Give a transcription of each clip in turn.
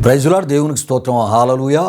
Praise lord. దేవునికి స్తోత్రం. హల్లెలూయా.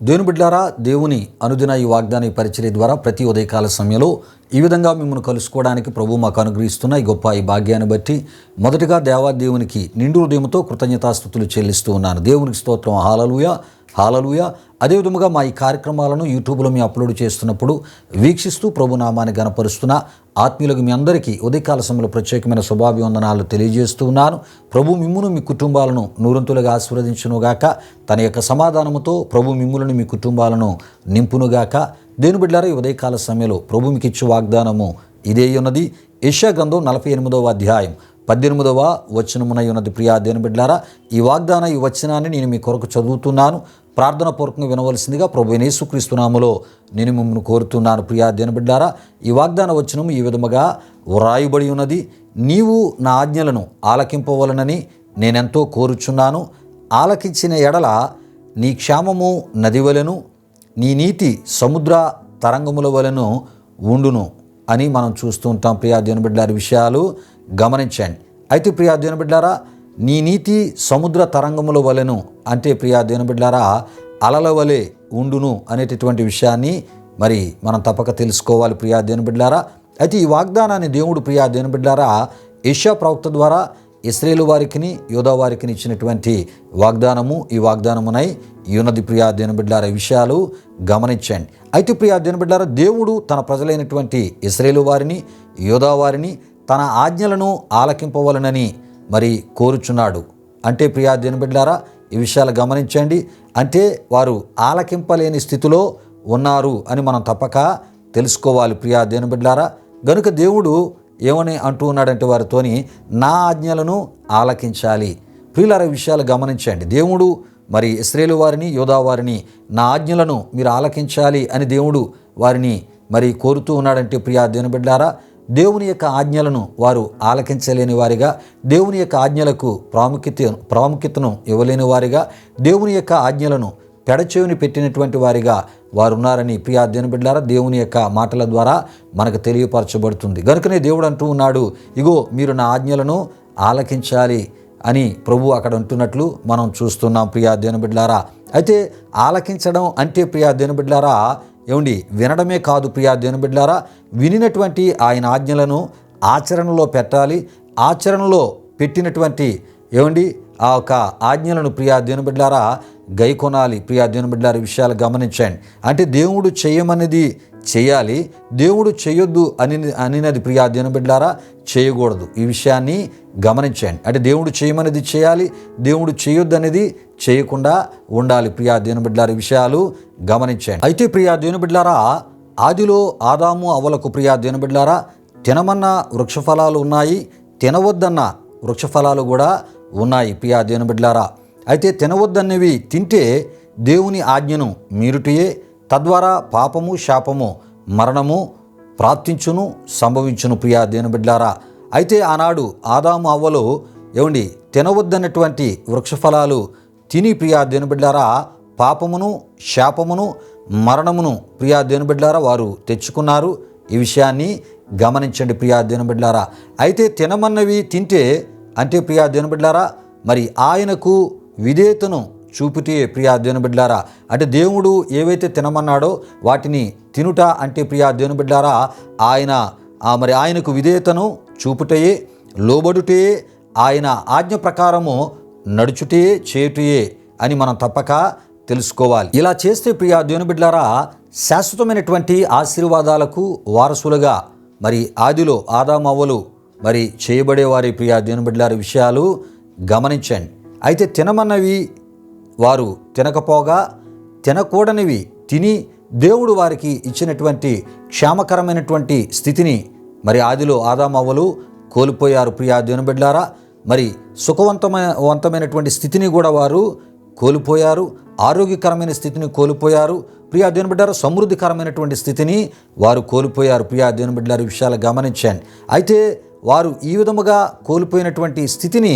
దేవుని బిడ్డలారా, దేవుని అనుదిన ఈ వాగ్దాన పరిచర్య ద్వారా ప్రతి ఉదయకాల సమయంలో ఈ విధంగా మిమ్మల్ని కలుసుకోవడానికి ప్రభు మాకు అనుగ్రహిస్తున్న ఈ గొప్ప ఈ భాగ్యాన్ని బట్టి మొదటిగా దేవునికి నిండు హృదయంతో కృతజ్ఞతాస్తుతులు చెల్లిస్తూ ఉన్నాను. దేవునికి స్తోత్రం. హల్లెలూయా, హల్లెలూయా. అదేవిధముగా మా ఈ కార్యక్రమాలను యూట్యూబ్లో మేము అప్లోడ్ చేస్తున్నప్పుడు వీక్షిస్తూ ప్రభు నామాన్ని గణపరుస్తున్న ఆత్మీయులకు మీ అందరికీ ఉదయకాల సమయంలో ప్రత్యేకమైన శుభాభివందనాలు తెలియజేస్తూ ఉన్నాను. ప్రభు మిమ్మును మీ కుటుంబాలను నూరంతులుగా ఆశీర్వదించునుగాక. తన యొక్క సమాధానముతో ప్రభు మిమ్ములను మీ కుటుంబాలను నింపునుగాక. దేవుని బిడ్డలారా, ఈ ఉదయకాల సమయంలో ప్రభు మీకు ఇచ్చే వాగ్దానము ఇదే ఉన్నది. యెషయా గ్రంథం 48వ అధ్యాయం 18వ వచనమునై ఉన్నది. ప్రియా దేవుని బిడ్డలారా, ఈ వచనాన్ని నేను మీ కొరకు చదువుతున్నాను. ప్రార్థన పూర్వకంగా వినవలసిందిగా ప్రభు యేసుక్రీస్తు నామములో నేను మిమ్మల్ని కోరుతున్నాను. ప్రియా దేవుని బిడ్డలారా, ఈ వాగ్దాన వచనము ఈ విధముగా వ్రాయబడి ఉన్నది. నీవు నా ఆజ్ఞలను ఆలకింపవలనని నేనెంతో కోరుచున్నాను. ఆలకించిన ఎడల నీ క్షేమము నది వలెను, నీ నీతి సముద్ర తరంగముల వలెను ఉండును అని మనం చూస్తూ ఉంటాం. ప్రియా దేవుని బిడ్డలారా, విషయాలు గమనించండి. అయితే ప్రియా దేవుని బిడ్డలారా, నీ నీతి సముద్ర తరంగముల వలెను అంటే ప్రియా దేవుని బిడ్డలారా అలల వలె ఉండును అనేటటువంటి విషయాన్ని మరి మనం తప్పక తెలుసుకోవాలి. ప్రియా దేవుని బిడ్డలారా, అయితే ఈ వాగ్దానాన్ని దేవుడు ప్రియా దేవుని బిడ్డలారా యెషయా ప్రవక్త ద్వారా ఇశ్రాయేలు వారికిని యూదా వారికిని ఇచ్చినటువంటి వాగ్దానము ఈ వాగ్దానమునై ఉన్నది. ప్రియా దేవుని బిడ్డలారా, ఈ విషయాలు గమనించండి. అయితే ప్రియా దేవుని బిడ్డలారా, దేవుడు తన ప్రజలైనటువంటి ఇశ్రాయేలు వారిని యూదా వారిని తన ఆజ్ఞలను ఆలకింపవలనని మరి కోరుచున్నాడు. అంటే ప్రియా దేవుని బిడ్డలారా, ఈ విషయాలు గమనించండి. అంటే వారు ఆలకింపలేని స్థితిలో ఉన్నారు అని మనం తప్పక తెలుసుకోవాలి. ప్రియా దేవుని బిడ్డలారా, గనుక దేవుడు ఏమని అంటూ ఉన్నాడంటే వారితోని నా ఆజ్ఞలను ఆలకించాలి. ప్రియులారా, విషయాలు గమనించండి. దేవుడు మరి ఇశ్రాయేలు వారిని యూదా వారిని నా ఆజ్ఞలను మీరు ఆలకించాలి అని దేవుడు వారిని మరి కోరుతూ ఉన్నాడంటే ప్రియా దేవుని బిడ్డలారా, దేవుని యొక్క ఆజ్ఞలను వారు ఆలకించలేని వారిగా, దేవుని యొక్క ఆజ్ఞలకు ప్రాముఖ్యతను ఇవ్వలేని వారిగా, దేవుని యొక్క ఆజ్ఞలను పెడచెవిని పెట్టినటువంటి వారిగా వారు ఉన్నారని ప్రియా దేవుని బిడ్డలారా దేవుని యొక్క మాటల ద్వారా మనకు తెలియపరచబడుతుంది. కనుకనే దేవుడు అంటూ ఉన్నాడు, ఇగో మీరు నా ఆజ్ఞలను ఆలకించాలి అని ప్రభు అక్కడ అంటున్నట్లు మనం చూస్తున్నాం. ప్రియా దేవుని బిడ్డలారా, అయితే ఆలకించడం అంటే ప్రియా దేవుని బిడ్డలారా ఏమండి వినడమే కాదు. ప్రియా దేవుని బిడ్డలారా, వినినటువంటి ఆయన ఆజ్ఞలను ఆచరణలో పెట్టాలి. ఆచరణలో పెట్టినటువంటి ఏమండి ఆ యొక్క ఆజ్ఞలను ప్రియా దేవుని బిడ్డలారా గైకొనాలి. ప్రియా దేవుని బిడ్డలారా, విషయాలు గమనించండి. అంటే దేవుడు చేయమనేది చేయాలి, దేవుడు చేయొద్దు అనినది ప్రియా దేవుని బిడ్డలారా చేయకూడదు. ఈ విషయాన్ని గమనించండి. అంటే దేవుడు చేయమనేది చేయాలి, దేవుడు చేయొద్దు అనేది చేయకుండా ఉండాలి. ప్రియా దేవుని బిడ్డలారా, విషయాలు గమనించండి. అయితే ప్రియా దేవుని బిడ్డలారా, ఆదిలో ఆదాము అవ్వలకు ప్రియా దేవుని బిడ్డలారా తినమన్న వృక్షఫలాలు ఉన్నాయి, తినవద్దన్న వృక్షఫలాలు కూడా ఉన్నాయి. ప్రియా దేవుని బిడ్డలారా, అయితే తినవద్దన్నవి తింటే దేవుని ఆజ్ఞను మీరుటయే, తద్వారా పాపము శాపము మరణము ప్రాప్తించును సంభవించును. ప్రియా దేవుని బిడ్డలారా, అయితే ఆనాడు ఆదాము అవ్వలు ఏమండి తినవద్దన్నటువంటి వృక్షఫలాలు తిని ప్రియా దేవుని బిడ్డలారా పాపమును శాపమును మరణమును ప్రియా దేవుని బిడ్డలారా వారు తెచ్చుకున్నారు. ఈ విషయాన్ని గమనించండి. ప్రియా దేవుని బిడ్డలారా, అయితే తినమన్నవి తింటే అంటే ప్రియా దేవుని బిడ్డలారా మరి ఆయనకు విధేయతను చూపితే ప్రియా దేవుని బిడ్డలారా, అంటే దేవుడు ఏవైతే తినమన్నాడో వాటిని తినుట అంటే ప్రియా దేవుని బిడ్డలారా మరి ఆయనకు విధేయతను చూపుటయే, లోబడుటే, ఆయన ఆజ్ఞ ప్రకారము నడుచుటే చేయుటయే అని మనం తప్పక తెలుసుకోవాలి. ఇలా చేస్తే ప్రియా దేవుని బిడ్డలారా శాశ్వతమైనటువంటి ఆశీర్వాదాలకు వారసులుగా మరి ఆదిలో ఆదాము అవ్వలు మరి చేయబడేవారి ప్రియా దేవుని బిడ్డలారా విషయాలు గమనించండి. అయితే తినమన్నవి వారు తినకపోగా తినకూడనివి తిని దేవుడు వారికి ఇచ్చినటువంటి క్షేమకరమైనటువంటి స్థితిని మరి ఆదిలో ఆదాము అవ్వలు కోల్పోయారు. ప్రియా దేవుని బిడ్డలారా, మరి సుఖవంతమైనటువంటి స్థితిని కూడా వారు కోల్పోయారు, ఆరోగ్యకరమైన స్థితిని కోల్పోయారు. ప్రియా దేవుని బిడ్డలారా సమృద్ధికరమైనటువంటి స్థితిని వారు కోల్పోయారు. ప్రియా దేవుని బిడ్డలారా విషయాలు గమనించండి. అయితే వారు ఈ విధముగా కోల్పోయినటువంటి స్థితిని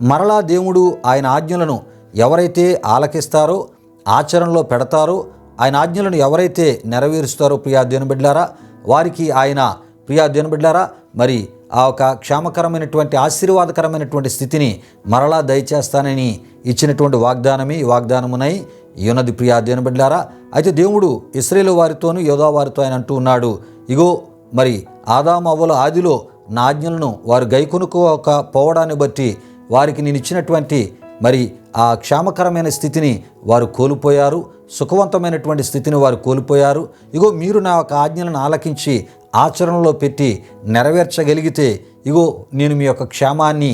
మరలా దేవుడు ఆయన ఆజ్ఞలను ఎవరైతే ఆలకిస్తారో ఆచరణలో పెడతారో, ఆయన ఆజ్ఞలను ఎవరైతే నెరవేరుస్తారో ప్రియా దేవుని బిడ్డలారా వారికి ఆయన ప్రియా దేవుని బిడ్డలారా మరి ఆ ఒక క్షేమకరమైనటువంటి ఆశీర్వాదకరమైనటువంటి స్థితిని మరలా దయచేస్తానని ఇచ్చినటువంటి వాగ్దానమే ఈ వాగ్దానమునై ఉన్నది ప్రియా దేవుని బిడ్డలారా. అయితే దేవుడు ఇశ్రాయేలు వారితోనూ యోధా వారితో ఆయన అంటూ ఉన్నాడు, ఇగో మరి ఆదాము అవ్వల ఆదిలో నా ఆజ్ఞలను వారు గైకొనుకోకపోవడాన్ని బట్టి వారికి నేను ఇచ్చినటువంటి మరి ఆ క్షేమకరమైన స్థితిని వారు కోల్పోయారు, సుఖవంతమైనటువంటి స్థితిని వారు కోల్పోయారు. ఇగో మీరు నా యొక్క ఆజ్ఞలను ఆలకించి ఆచరణలో పెట్టి నెరవేర్చగలిగితే ఇగో నేను మీ యొక్క క్షేమాన్ని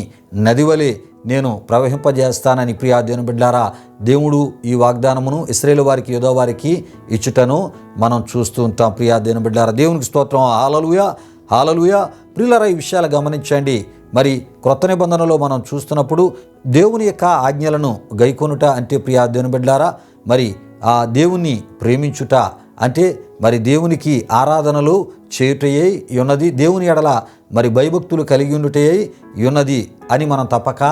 నదివలే నేను ప్రవహింపజేస్తానని ప్రియా దేవుని బిడ్డలారా దేవుడు ఈ వాగ్దానమును ఇశ్రాయేలు వారికి యోధా వారికి ఇచ్చుటను మనం చూస్తూ ఉంటాం. ప్రియా దేవుని బిడ్డలారా దేవునికి స్తోత్రం. హల్లెలూయా హల్లెలూయా. ప్రియులారా ఈ విషయాలు గమనించండి. మరి క్రొత్త నిబంధనలో మనం చూస్తున్నప్పుడు దేవుని యొక్క ఆజ్ఞలను గైకొనుట అంటే ప్రియా దేవుని బిడ్డలారా మరి ఆ దేవుణ్ణి ప్రేమించుట అంటే మరి దేవునికి ఆరాధనలు చేయుటయే ఉన్నది, దేవుని ఎడల మరి భయభక్తులు కలిగి ఉండుటయే ఉన్నది అని మనం తప్పక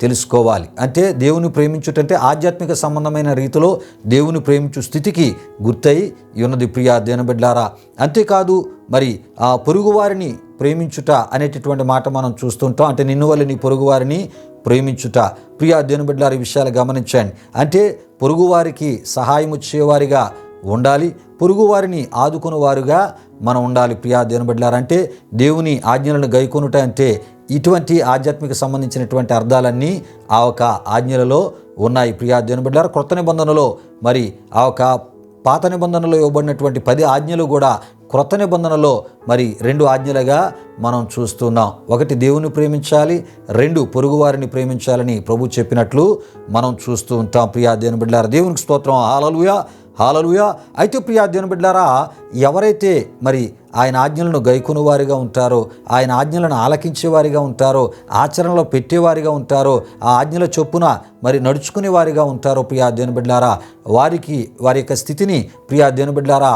తెలుసుకోవాలి. అంటే దేవుని ప్రేమించుటంటే ఆధ్యాత్మిక సంబంధమైన రీతిలో దేవుని ప్రేమించు స్థితికి గుర్తయి ఉన్నది ప్రియా దేవుని బిడ్డలారా. అంతేకాదు మరి ఆ పొరుగువారిని ప్రేమించుట అనేటటువంటి మాట మనం చూస్తుంటాం. అంటే నిన్ను వల్ల నీ పొరుగువారిని ప్రేమించుట. ప్రియా దేవుని బిడ్డలారా ఈ విషయాలు గమనించండి. అంటే పొరుగువారికి సహాయం వచ్చేవారిగా ఉండాలి, పొరుగువారిని ఆదుకునేవారుగా మనం ఉండాలి. ప్రియా దేవుని బిడ్డలారా అంటే దేవుని ఆజ్ఞలను గైకొనుట అంటే ఇటువంటి ఆధ్యాత్మిక సంబంధించినటువంటి అర్థాలన్నీ ఆ ఒక ఆజ్ఞలలో ఉన్నాయి. ప్రియా దేవుని బిడ్డలారా క్రొత్త నిబంధనలో మరి ఆ ఒక పాత నిబంధనలో ఇవ్వబడినటువంటి 10 ఆజ్ఞలు కూడా క్రొత్త నిబంధనలో మరి 2 ఆజ్ఞలుగా మనం చూస్తున్నాం. ఒకటి దేవుని ప్రేమించాలి, 2 పొరుగువారిని ప్రేమించాలని ప్రభు చెప్పినట్లు మనం చూస్తూ ఉంటాం. ప్రియా దేవుని బిడ్డలారా దేవునికి స్తోత్రం. హల్లెలూయా హల్లెలూయా. అయితే ప్రియా దేవుని బిడ్డలారా ఎవరైతే మరి ఆయన ఆజ్ఞలను గైకొను వారిగా ఉంటారో, ఆయన ఆజ్ఞలను ఆలకించేవారిగా ఉంటారో, ఆచరణలో పెట్టేవారిగా ఉంటారో, ఆ ఆజ్ఞల చొప్పున మరి నడుచుకునే వారిగా ఉంటారో ప్రియా దేవుని బిడ్డలారా వారికి వారి యొక్క స్థితిని ప్రియా దేవుని బిడ్డలారా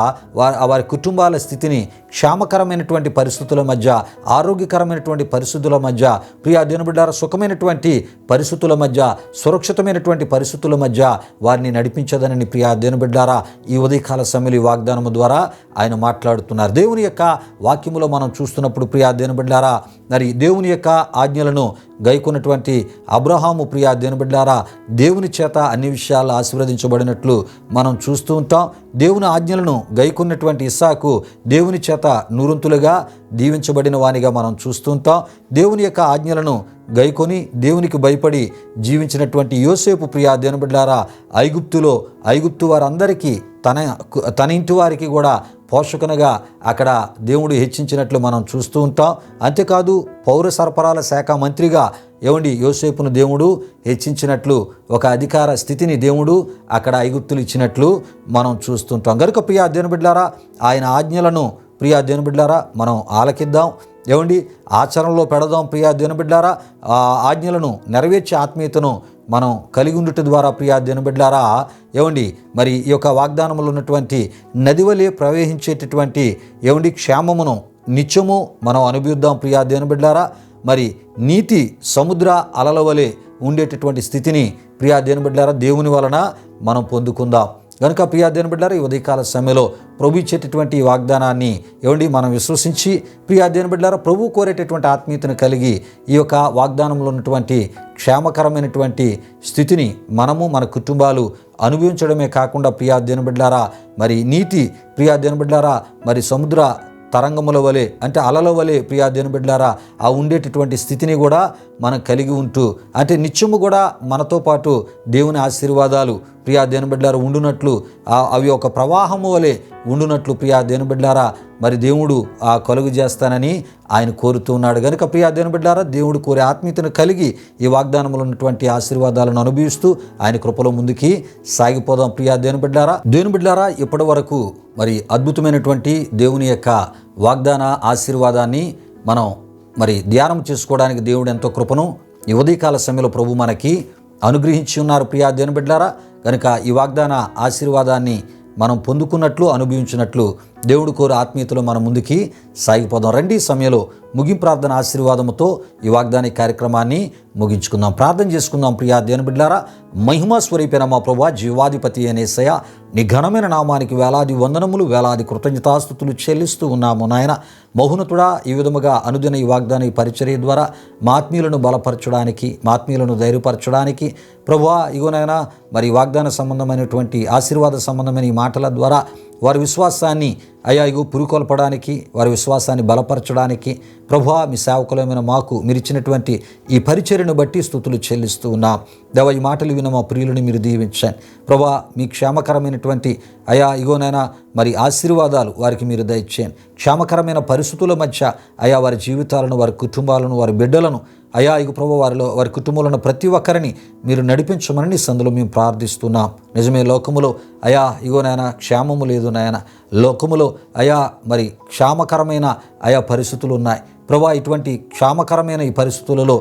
వారి కుటుంబాల స్థితిని క్షేమకరమైనటువంటి పరిస్థితుల మధ్య, ఆరోగ్యకరమైనటువంటి పరిస్థితుల మధ్య, ప్రియా దేవుని బిడ్డలారా సుఖమైనటువంటి పరిస్థితుల మధ్య, సురక్షితమైనటువంటి పరిస్థితుల మధ్య వారిని నడిపించదనని ప్రియా దేవుని బిడ్డలారా ఈ ఉదయకాల సమయంలో ఈ వాగ్దానము ద్వారా ఆయన మాట్లాడుతున్నారు. దేవుని యొక్క వాక్యములో మనం చూస్తున్నప్పుడు ప్రియా దేవుని బిడ్డలారా మరి దేవుని యొక్క ఆజ్ఞలను గైకొన్నటువంటి అబ్రహాము ప్రియా దేవుని బిడ్డలారా దేవుని చేత అన్ని విషయాలు ఆశీర్వదించబడినట్లు మనం చూస్తూ ఉంటాం. దేవుని ఆజ్ఞలను గైకొన్నటువంటి ఇస్సాకు దేవుని చేత నూరంతులుగా దీవించబడిన వానిగా మనం చూస్తూ ఉంటాం. దేవుని యొక్క ఆజ్ఞలను గైకొని దేవునికి భయపడి జీవించినటువంటి యోసేపు ప్రియా దేవుని బిడ్డలారా ఐగుప్తు వారందరికీ తన ఇంటి వారికి కూడా పోషకునిగా అక్కడ దేవుడు హెచ్చించినట్లు మనం చూస్తూ ఉంటాం. అంతేకాదు పౌర సరఫరాల శాఖ మంత్రిగా యోసేపును దేవుడు హెచ్చించినట్లు ఒక అధికార స్థితిని దేవుడు అక్కడ ఐగుప్తులు ఇచ్చినట్లు మనం చూస్తుంటాం. గనుక ప్రియా దేవుని బిడ్డలారా ఆయన ఆజ్ఞలను ప్రియా దేవుని బిడ్డలారా మనం ఆలకిద్దాం, ఆచరణలో పెడదాం. ప్రియా దేవుని బిడ్డలారా ఆ ఆజ్ఞలను నెరవేర్చే ఆత్మీయతను మనం కలిగి ఉండుట ద్వారా ప్రియా దేవుని బిడ్డలారా మరి ఈ యొక్క వాగ్దానములో ఉన్నటువంటి నదివలే ప్రవహించేటటువంటి క్షేమమును నిత్యము మనం అనుభవిద్దాం. ప్రియా దేవుని బిడ్డలారా మరి నీతి సముద్ర అలల వలె ఉండేటటువంటి స్థితిని ప్రియా దేవుని బిడ్డలారా దేవుని వలన మనం పొందుకుందాం. కనుక ప్రియా దేవుని బిడ్డలారా ఈ ఉదయకాల సమయంలో ప్రభు ఇచ్చేటటువంటి ఈ వాగ్దానాన్ని మనం విశ్వసించి ప్రియా దేవుని బిడ్డలారా ప్రభు కోరేటటువంటి ఆత్మీయతను కలిగి ఈ యొక్క వాగ్దానంలో ఉన్నటువంటి క్షేమకరమైనటువంటి స్థితిని మనము మన కుటుంబాలు అనుభవించడమే కాకుండా ప్రియా దేవుని బిడ్డలారా మరి నీతి ప్రియా దేవుని బిడ్డలారా మరి సముద్ర తరంగముల వలె అంటే అలల వలె ప్రియా దేవుని బిడ్డలారా ఆ ఉండేటటువంటి స్థితిని కూడా మనం కలిగి ఉంటూ అంటే నిత్యము కూడా మనతో పాటు దేవుని ఆశీర్వాదాలు ప్రియా దేవుని బిడ్డలారా ఉండునట్లు అవి ఒక ప్రవాహము వలె ఉండునట్లు ప్రియా దేవుని బిడ్డలారా మరి దేవుడు కలుగు చేస్తానని ఆయన కోరుతూ ఉన్నాడు. కనుక ప్రియా దేవుని బిడ్డలారా దేవుడు కోరే ఆత్మీయతను కలిగి ఈ వాగ్దానంలో ఉన్నటువంటి ఆశీర్వాదాలను అనుభవిస్తూ ఆయన కృపలో ముందుకి సాగిపోదాం. ప్రియా దేవుని బిడ్డలారా ఇప్పటి వరకు మరి అద్భుతమైనటువంటి దేవుని యొక్క వాగ్దాన ఆశీర్వాదాన్ని మనం మరి ధ్యానం చేసుకోవడానికి దేవుడు ఎంతో కృపను ఈ ఉదయకాల సమయంలో ప్రభు మనకి అనుగ్రహించి ఉన్నారు. ప్రియా దేవుని బిడ్డలారా కనుక ఈ వాగ్దాన ఆశీర్వాదాన్ని మనం పొందుకున్నట్లు అనుభవించినట్లు దేవుడు కోరు ఆత్మీయతలో మన ముందుకి సాగిపోదాం. రండి ఈ సమయంలో ముగింపు ప్రార్థన ఆశీర్వాదముతో ఈ వాగ్దాన కార్యక్రమాన్ని ముగించుకుందాం. ప్రార్థన చేసుకుందాం. ప్రియా దేవుని బిడ్డలారా, మహిమా స్వరూపైన మా ప్రభువా, జీవాధిపతి అనే యేసయ్య, నీ ఘనమైన నామానికి వేలాది వందనములు, వేలాది కృతజ్ఞతాస్తుతులు చెల్లిస్తూ ఉన్నాము నాయన. మౌనతుడా, ఈ విధముగా అనుదిన ఈ వాగ్దాన ఈ పరిచర్య ద్వారా మా ఆత్మీయులను బలపరచడానికి, మా ఆత్మీయులను ధైర్యపరచడానికి ప్రభువా, ఇగోనైనా మరి వాగ్దాన సంబంధమైనటువంటి ఆశీర్వాద సంబంధమైన ఈ మాటల ద్వారా వారి విశ్వాసాన్ని ఇగో పురుకొల్పడానికి, వారి విశ్వాసాన్ని బలపరచడానికి ప్రభువా, మీ సేవకులమైన మాకు మీరు ఇచ్చినటువంటి ఈ పరిచర్యను బట్టి స్తుతులు చెల్లిస్తూ ఉన్నాం. దేవా, ఈ మాటలు విన్న మా ప్రియులను మీరు దీవించండి ప్రభువా. మీ క్షేమకరమైనటువంటి ఇగోనైనా మరి ఆశీర్వాదాలు వారికి మీరు దయచేయండి. క్షేమకరమైన పరిస్థితుల మధ్య వారి జీవితాలను, వారి కుటుంబాలను, వారి బిడ్డలను ఇగో ప్రభు వారి కుటుంబంలో ప్రతి ఒక్కరిని మీరు నడిపించమని నీ సందులో మేము ప్రార్థిస్తున్నాం. నిజమే, లోకములో ఇగోనైనా క్షేమము లేదు నాయన. లోకములో మరి క్షేమకరమైన పరిస్థితులు ఉన్నాయి ప్రభా. ఇటువంటి క్షేమకరమైన ఈ పరిస్థితులలో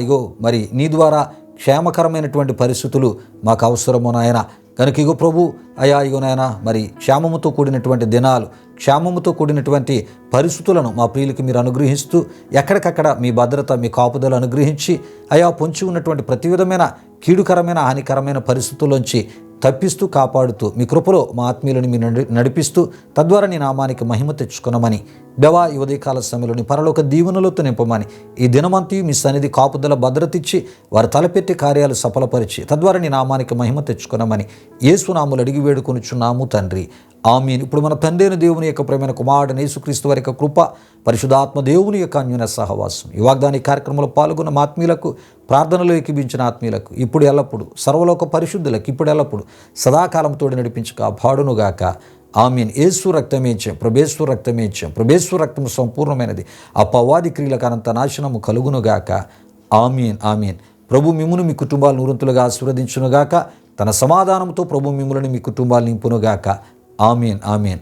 ఇగో మరి నీ ద్వారా క్షేమకరమైనటువంటి పరిస్థితులు మాకు అవసరము నాయన. కనుక ఇగో ప్రభు ఇగో నాయన మరి క్షేమముతో కూడినటువంటి దినాలు, క్షేమముతో కూడినటువంటి పరిస్థితులను మా ప్రియులకి మీరు అనుగ్రహిస్తూ ఎక్కడికక్కడ మీ భద్రత, మీ కాపుదలు అనుగ్రహించి పొంచి ఉన్నటువంటి ప్రతి విధమైన కీడుకరమైన, హానికరమైన పరిస్థితుల్లోంచి తప్పిస్తూ, కాపాడుతూ మీ కృపలో మా ఆత్మీయులను మీరు నడిపిస్తూ తద్వారా నీ నామానికి మహిమ తెచ్చుకున్నామని దేవా, ఈ ఉదయకాల సమయంలోని పరలోక దీవెనలతో నింపమని ఈ దినమంతి మీ సన్నిధి కాపుదల భద్రత ఇచ్చి వారు తలపెట్టి కార్యాలు సఫలపరిచి తద్వారా నీ నామానికి మహిమ తెచ్చుకున్నామని యేసు నామములో అడిగి వేడుకొనుచున్నాము తండ్రి, ఆమేన్. ఇప్పుడు మన తండ్రి అయిన దేవుని యొక్క ప్రేమైన కుమారుడైన యేసుక్రీస్తు వారి యొక్క కృప, పరిశుద్ధాత్మ దేవుని యొక్క అన్యోన్య సహవాసం ఈ వాగ్దాన కార్యక్రమంలో పాల్గొన్న ఆత్మీయులకు, ప్రార్థనలో ఏకీభించిన ఆత్మీయులకు ఇప్పుడు ఎల్లప్పుడు, సర్వలోక పరిశుద్ధులకు ఇప్పుడు ఎల్లప్పుడు సదాకాలంతో నడిపించి కాపాడునుగాక. ఆమేన్. యేసు రక్తమే జయం, ప్రభేశ్వర రక్తమే జయం, ప్రభేశ్వర రక్తము సంపూర్ణమైనది, అపవాది క్రియలకు అనంత నాశనము కలుగునుగాక. ఆమేన్, ఆమేన్. ప్రభు మిమ్మును మీ కుటుంబాలు నూరంతులుగా ఆశీర్వదించునుగాక. తన సమాధానంతో ప్రభు మిమ్ములను మీ కుటుంబాలు నింపునుగాక. ఆమేన్, ఆమేన్.